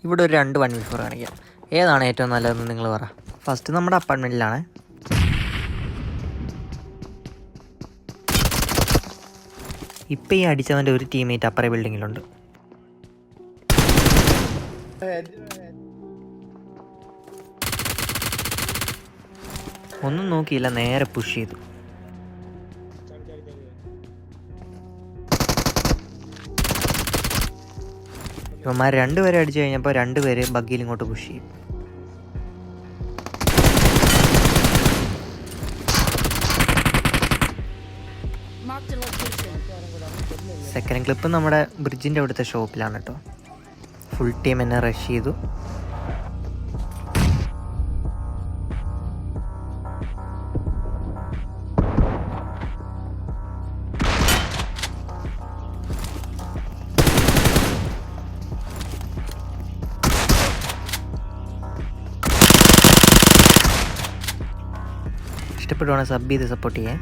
ഇവിടെ ഒരു 2 1v4 കാണിക്കാം. ഏതാണ് ഏറ്റവും നല്ലതെന്ന് നിങ്ങൾ പറ. ഫസ്റ്റ് നമ്മുടെ അപ്പാർട്ട്മെൻറ്റിലാണ്. ഇപ്പം ഈ അടിച്ചവൻ്റെ ഒരു ടീംമേറ്റ് അപ്പുറേ ബിൽഡിങ്ങിലുണ്ട്. ഒന്നും നോക്കിയില്ല, നേരെ പുഷ് ചെയ്തു. ഇവന്മാർ 2 പേരെ അടിച്ചു കഴിഞ്ഞപ്പോൾ 2 പേര് ബഗ്ഗിൽ ഇങ്ങോട്ട് പുഷ് ചെയ്യും. സെക്കൻഡ് ക്ലിപ്പ് നമ്മുടെ ബ്രിഡ്ജിൻ്റെ അവിടുത്തെ ഷോപ്പിലാണ് കേട്ടോ. ഫുൾ ടീം എന്നെ റഷ് ചെയ്തു. ഇഷ്ടപ്പെടുവാണെങ്കിൽ സബ് ചെയ്ത് സപ്പോർട്ട് ചെയ്യാം.